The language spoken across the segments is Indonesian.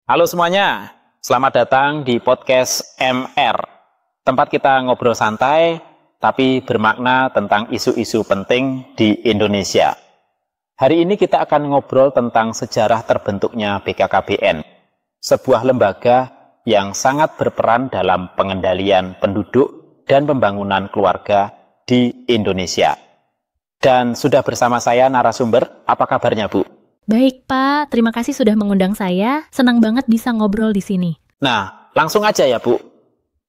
Halo semuanya, selamat datang di podcast MR. Tempat kita ngobrol santai, tapi bermakna tentang isu-isu penting di Indonesia. Hari ini kita akan ngobrol tentang sejarah terbentuknya BKKBN, sebuah lembaga yang sangat berperan dalam pengendalian penduduk dan pembangunan keluarga di Indonesia. Dan sudah bersama saya narasumber, apa kabarnya Bu? Baik Pak, terima kasih sudah mengundang saya. Senang banget bisa ngobrol di sini. Nah, langsung aja ya Bu.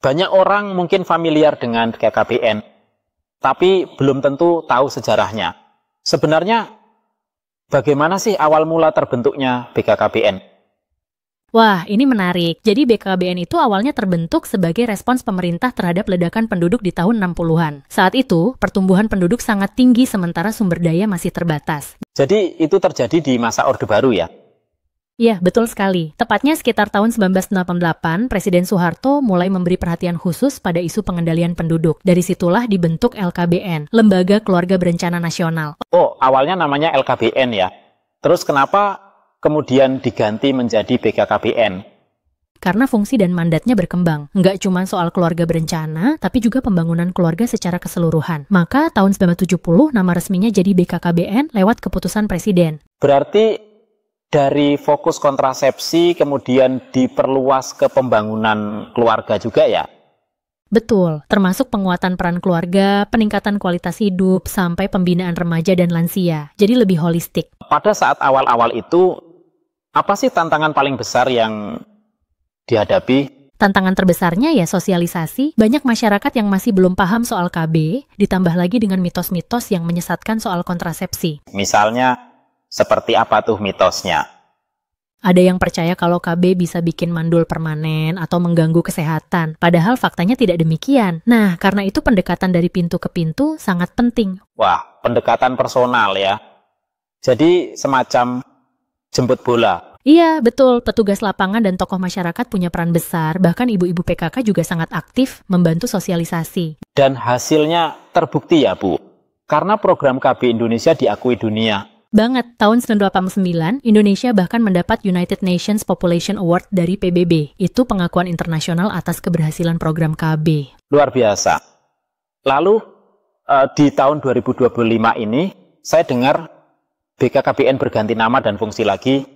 Banyak orang mungkin familiar dengan BKKBN, tapi belum tentu tahu sejarahnya. Sebenarnya, bagaimana sih awal mula terbentuknya BKKBN? Wah, ini menarik. Jadi BKKBN itu awalnya terbentuk sebagai respons pemerintah terhadap ledakan penduduk di tahun 60-an. Saat itu, pertumbuhan penduduk sangat tinggi sementara sumber daya masih terbatas. Jadi itu terjadi di masa Orde Baru ya? Iya, betul sekali. Tepatnya sekitar tahun 1988, Presiden Soeharto mulai memberi perhatian khusus pada isu pengendalian penduduk. Dari situlah dibentuk LKBN, Lembaga Keluarga Berencana Nasional. Oh, awalnya namanya LKBN ya? Terus kenapa kemudian diganti menjadi BKKBN? Karena fungsi dan mandatnya berkembang. Nggak cuma soal keluarga berencana, tapi juga pembangunan keluarga secara keseluruhan. Maka tahun 1970 nama resminya jadi BKKBN lewat keputusan Presiden. Berarti dari fokus kontrasepsi kemudian diperluas ke pembangunan keluarga juga ya? Betul, termasuk penguatan peran keluarga, peningkatan kualitas hidup, sampai pembinaan remaja dan lansia. Jadi lebih holistik. Pada saat awal-awal itu, apa sih tantangan paling besar yang dihadapi? Tantangan terbesarnya ya sosialisasi. Banyak masyarakat yang masih belum paham soal KB, ditambah lagi dengan mitos-mitos yang menyesatkan soal kontrasepsi. Misalnya, seperti apa tuh mitosnya? Ada yang percaya kalau KB bisa bikin mandul permanen atau mengganggu kesehatan, padahal faktanya tidak demikian. Nah, karena itu pendekatan dari pintu ke pintu sangat penting. Wah, pendekatan personal ya. Jadi semacam jemput bola. Iya, betul. Petugas lapangan dan tokoh masyarakat punya peran besar, bahkan ibu-ibu PKK juga sangat aktif membantu sosialisasi. Dan hasilnya terbukti ya, Bu. Karena program KB Indonesia diakui dunia. Banget, tahun 1989, Indonesia bahkan mendapat United Nations Population Award dari PBB. Itu pengakuan internasional atas keberhasilan program KB. Luar biasa. Lalu, di tahun 2025 ini, saya dengar BKKBN berganti nama dan fungsi lagi.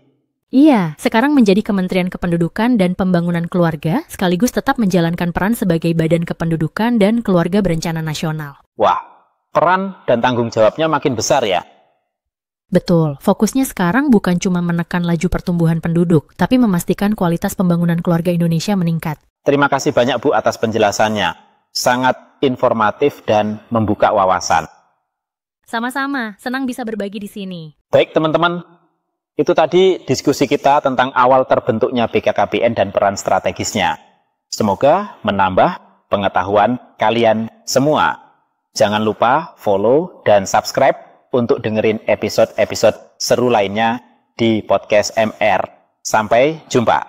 Iya, sekarang menjadi Kementerian Kependudukan dan Pembangunan Keluarga, sekaligus tetap menjalankan peran sebagai Badan Kependudukan dan Keluarga Berencana Nasional. Wah, peran dan tanggung jawabnya makin besar ya? Betul, fokusnya sekarang bukan cuma menekan laju pertumbuhan penduduk, tapi memastikan kualitas pembangunan keluarga Indonesia meningkat. Terima kasih banyak Bu atas penjelasannya. Sangat informatif dan membuka wawasan. Sama-sama, senang bisa berbagi di sini. Baik teman-teman, itu tadi diskusi kita tentang awal terbentuknya BKKBN dan peran strategisnya. Semoga menambah pengetahuan kalian semua. Jangan lupa follow dan subscribe untuk dengerin episode-episode seru lainnya di podcast MR. Sampai jumpa.